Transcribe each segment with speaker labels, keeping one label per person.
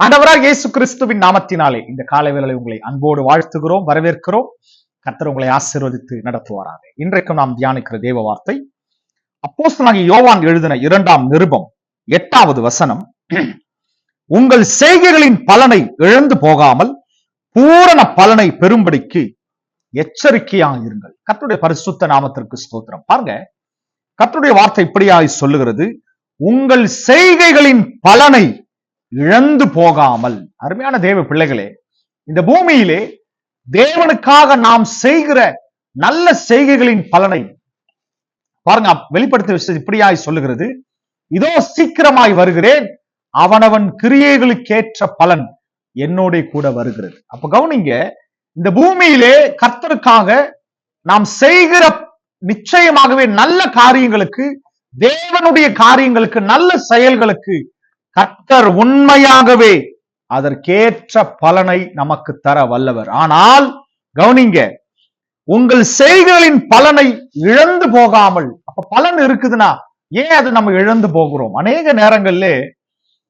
Speaker 1: ஆண்டவராக இயேசு கிறிஸ்துவின் நாமத்தினாலே இந்த காலை வேளையில் உங்களை அன்போடு வாழ்த்துகிறோம், வரவேற்கிறோம். கர்த்தர் உங்களை ஆசீர்வதித்து நடத்துவாராக. இன்றைக்கும் நாம் தியானிக்கிற தேவ வார்த்தை அப்போஸ்தலனாகிய யோவான் எழுதின 2ஆம் நிருபம் 8வது வசனம். உங்கள் செய்கைகளின் பலனை இழந்து போகாமல் பூரண பலனை பெறும்படிக்கு எச்சரிக்கையாக இருங்கள். கர்த்தருடைய பரிசுத்த நாமத்திற்கு ஸ்தோத்திரம். பாருங்க, கர்த்தருடைய வார்த்தை இப்படியாய் சொல்லுகிறது, உங்கள் செய்கைகளின் பலனை இழந்து போகாமல். அருமையான தேவ பிள்ளைகளே, இந்த பூமியிலே தேவனுக்காக நாம் செய்கிற நல்ல செய்கைகளின் பலனை பாருங்க, வெளிப்படுத்திய விஷயம் இப்படியாய் சொல்லுகிறது, இதோ சீக்கிரமாய் வருகிறேன், அவனவன் கிரியைகளுக்கேற்ற பலன் என்னோட கூட வருகிறது. அப்ப கவனிங்க, இந்த பூமியிலே கர்த்தருக்காக நாம் செய்கிற நிச்சயமாகவே நல்ல காரியங்களுக்கு, தேவனுடைய காரியங்களுக்கு, நல்ல செயல்களுக்கு கர்த்தர் உண்மையாகவே அதற்கேற்ற பலனை நமக்கு தர வல்லவர். ஆனால் கவனிங்க, உங்கள் செய்கைகளின் பலனை இழந்து போகாமல். அப்ப பலன் இருக்குதுன்னா ஏன் அது நம்ம இழந்து போகிறோம்? அநேக நேரங்களிலே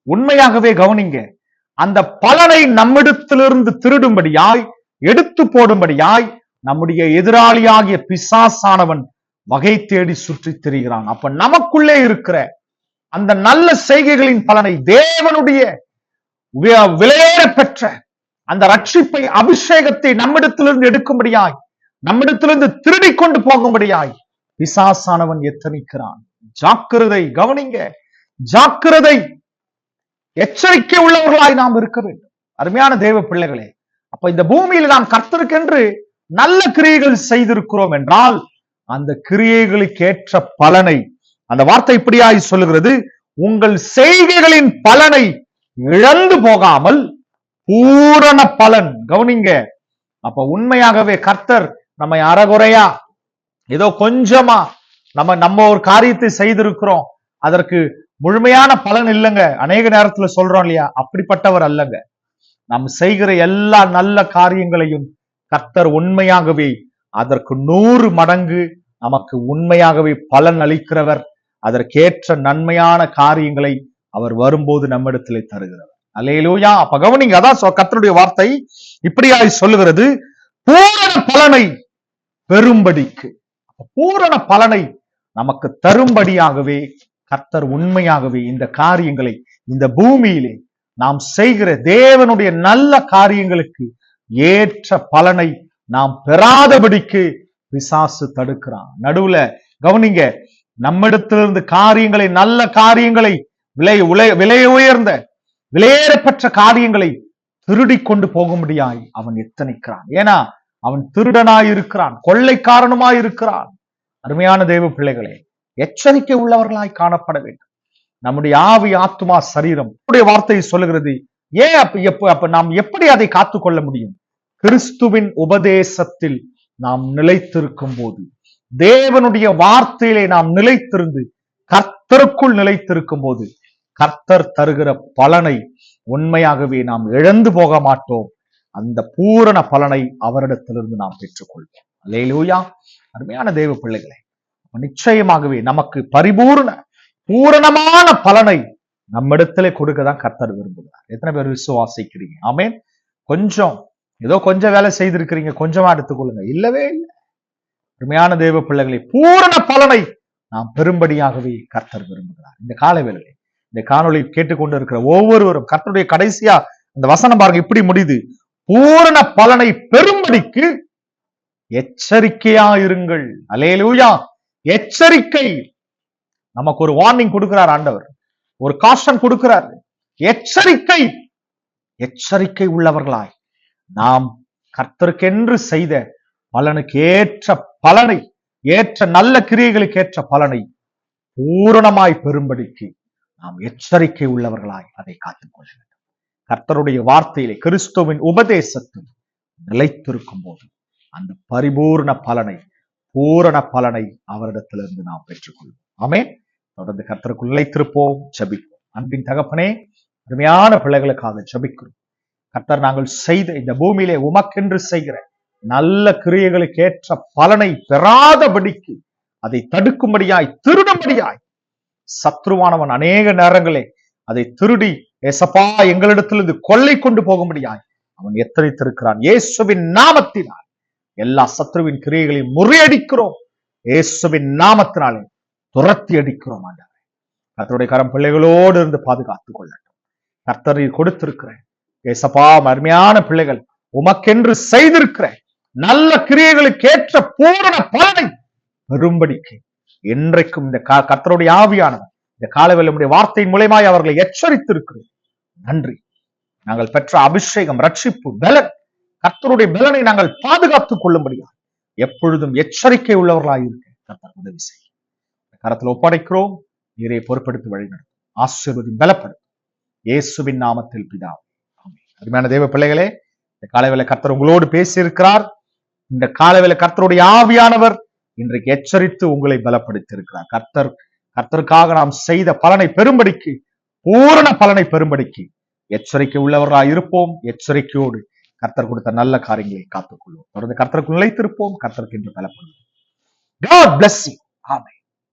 Speaker 1: உண்மையாகவே கவனிங்க, அந்த பலனை நம்மிடத்திலிருந்து திருடும்படியாய், எடுத்து போடும்படியாய் நம்முடைய எதிராளியாகிய பிசாசானவன் வகை தேடி சுற்றி திரிகிறான். அப்ப நமக்குள்ளே இருக்கிற அந்த நல்ல செய்கைகளின் பலனை, தேவனுடைய விலையேற பெற்ற அந்த ரட்சிப்பை, அபிஷேகத்தை நம்மிடத்திலிருந்து எடுக்கும்படியாய், நம்மிடத்திலிருந்து திருடி கொண்டு போகும்படியாய் பிசாசானவன் எத்தனிக்கிறான். ஜாக்கிரதை, கவனிங்க, ஜாக்கிரதை, எச்சரிக்கை உள்ளவர்களாய் நாம் இருக்க வேண்டும். அருமையான தேவ பிள்ளைகளே, அப்ப இந்த பூமியில் நாம் கர்த்தருக்கென்று நல்ல கிரியைகள் செய்திருக்கிறோம் என்றால் அந்த கிரியைகளுக்கு ஏற்ற பலனை, அந்த வார்த்தை இப்படியாய் சொல்லுகிறது, உங்கள் செய்கைகளின் பலனை இழந்து போகாமல் பூரண பலன். கவனிங்க, அப்ப உண்மையாகவே கர்த்தர் நம்மை அறகுறையா, ஏதோ கொஞ்சமா நம்ம ஒரு காரியத்தை செய்திருக்கிறோம், அதற்கு முழுமையான பலன் இல்லைங்க. அநேக நேரத்துல சொல்றோம் இல்லையா, அப்படிப்பட்டவர் அல்லங்க. நாம் செய்கிற எல்லா நல்ல காரியங்களையும் கர்த்தர் உண்மையாகவே அதற்கு 100 மடங்கு நமக்கு உண்மையாகவே பலன் அளிக்கிறவர். அதற்கேற்ற நன்மையான காரியங்களை அவர் வரும்போது நம்மிடத்திலே தருகிறவர். அல்லேலூயா. அப்ப கவனிங்க, அதான் கர்த்தருடைய வார்த்தை இப்படியாய் சொல்லுகிறது, பூரண பலனை பெறும்படிக்கு. பூரண பலனை நமக்கு தரும்படியாகவே கர்த்தர் உண்மையாகவே இந்த காரியங்களை, இந்த பூமியிலே நாம் செய்கிற தேவனுடைய நல்ல காரியங்களுக்கு ஏற்ற பலனை நாம் பெறாதபடிக்கு பிசாசு தடுக்கிறான். நடுவுல கவனிங்க, நம்மிடத்திலிருந்து காரியங்களை, நல்ல காரியங்களை, விலை உயர்ந்த விலையேறப்பெற்ற காரியங்களை திருடி கொண்டு போகும்படியாய் அவன் எத்தனிக்கிறான். ஏன்னா அவன் திருடனாய் இருக்கிறான், கொள்ளைக்காரனுமாய் இருக்கிறான். அருமையான தேவ பிள்ளைகளே, எச்சரிக்கை உள்ளவர்களாய் காணப்பட வேண்டும். நம்முடைய ஆவி, ஆத்துமா, சரீரம் வார்த்தை சொல்லுகிறது. ஏன் அப்ப நாம் எப்படி அதை காத்துக்கொள்ள முடியும்? கிறிஸ்துவின் உபதேசத்தில் நாம் நிலைத்திருக்கும் போது, தேவனுடைய வார்த்தையிலே நாம் நிலைத்திருந்து கர்த்தருக்குள் நிலைத்திருக்கும் போது, கர்த்தர் தருகிற பலனை உண்மையாகவே நாம் இழந்து போக மாட்டோம். அந்த பூரண பலனை அவரிடத்திலிருந்து நாம் பெற்றுக்கொள்வோம். அல்லேலூயா. அருமையான தேவ பிள்ளைகளே, நிச்சயமாகவே நமக்கு பூரணமான பலனை நம்மிடத்திலே கொடுக்கதான் கர்த்தர் விரும்புகிறார். எத்தனை பேர் விசுவாசிக்கிறீங்க? ஆமென். ஏதோ கொஞ்சம் வேலை செய்திருக்கிறீங்க, கொஞ்சமா எடுத்துக்கொள்ளுங்க. இல்லவே இல்லை. அருமையான தேவ பிள்ளைகளை, பூரண பலனை நாம் பெரும்படியாகவே கர்த்தர் விரும்புகிறார். இந்த காலை வேளையிலே இந்த காணொளி கேட்டுக்கொண்டு இருக்கிற ஒவ்வொருவரும், கர்த்தருடைய கடைசியா இந்த வசனம் பாருங்க, இப்படி முடியுது, பூரண பலனை பெரும்படிக்கு எச்சரிக்கையா இருங்கள். அல்லேலூயா. எச்சரிக்கை. நமக்கு ஒரு வார்னிங் கொடுக்கிறார் ஆண்டவர், ஒரு காஷன் கொடுக்கிறார். எச்சரிக்கை. எச்சரிக்கை உள்ளவர்களாய் நாம் கர்த்தருக்கென்று செய்த பலனுக்கு ஏற்ற பலனை, ஏற்ற நல்ல கிரியைகளுக்கு ஏற்ற பலனை பூரணமாய் பெறும்படிக்கு நாம் எச்சரிக்கை உள்ளவர்களாய் அதை காத்துக்கொள்ள வேண்டும். கர்த்தருடைய வார்த்தையிலே, கிறிஸ்துவின் உபதேசத்தில் நிலைத்திருக்கும் போது அந்த பரிபூர்ண பலனை, பூரண பலனை அவரிடத்திலிருந்து நாம் பெற்றுக்கொள்வோம். ஆமென். தொடர்ந்து கர்த்தருக்குள் நிலைத்திருப்போம், ஜெபிப்போம். அன்பின் தகப்பனே, அருமையான பிள்ளைகளுக்காக ஜெபிக்கிறோம். கர்த்தர், நாங்கள் செய்த இந்த பூமியிலே உமக்கென்று செய்கிற நல்ல கிரியைகளுக்கு ஏற்ற பலனை பெறாதபடிக்கு, அதை தடுக்கும்படியாய், திருடும்படியாய் சத்ருவானவன் அநேக நேரங்களே அதை திருடி ஏசப்பா எங்களிடத்திலிருந்து கொள்ளை கொண்டு போகும்படியாய் அவன் எத்தனைத்திருக்கிறான். இயேசுவின் நாமத்தினால் எல்லா சத்ருவின் கிரியைகளையும் முறியடிக்கிறோம். இயேசுவின் நாமத்தினாலே துரத்தி அடிக்கிறோம். ஆண்டவரே, கர்த்தருடைய கரம் பிள்ளைகளோடு இருந்து பாதுகாத்துக் கொள்ளட்டும். கர்த்தரை கொடுத்திருக்கிறேன் ஏசப்பா, அருமையான பிள்ளைகள் உமக்கென்று செய்திருக்கிற நல்ல கிரியைகளுக்கு ஏற்ற பூரண பலனை பெரும்படிக்கு என்றைக்கும் இந்த கர்த்தருடைய ஆவியானவர் இந்த காலவேளையுடைய வார்த்தையின் மூலமாய் அவர்களை எச்சரித்திருக்கிறேன். நன்றி. நாங்கள் பெற்ற அபிஷேகம், ரட்சிப்பு, பலன், கர்த்தருடைய பலனை நாங்கள் பாதுகாத்துக் கொள்ளும்படியா எப்பொழுதும் எச்சரிக்கை உள்ளவர்களாக இருக்க கர்த்தர் உதவி செய்யும். கரத்தில் ஒப்படைக்கிறோம். நீரை பொறுப்படுத்தி வழிநடத்தும். ஆசீர்வதி, பலப்படும். இயேசுவின் நாமத்தில் பிதாவே, ஆமென். அருமையான தேவ பிள்ளைகளே, இந்த காலவேளை கர்த்தர் உங்களோடு பேசியிருக்கிறார். இந்த காலவேளை கர்த்தருடைய ஆவியானவர் இன்றைக்கு எச்சரித்து உங்களை பலப்படுத்தி இருக்கிறார். கர்த்தருக்காக நாம் செய்த பலனை பெரும்படிக்கு, பூரண பலனை பெரும்படிக்கு எச்சரிக்கை உள்ளவர்களாக இருப்போம். எச்சரிக்கையோடு கர்த்தர் கொடுத்த நல்ல காரியங்களை காத்துக்கொள்வோம். தொடர்ந்து கர்த்தருக்கு நிலைத்திருப்போம். கர்த்தருக்கு என்று பலப்படுவோம். God bless you. ஆமென்.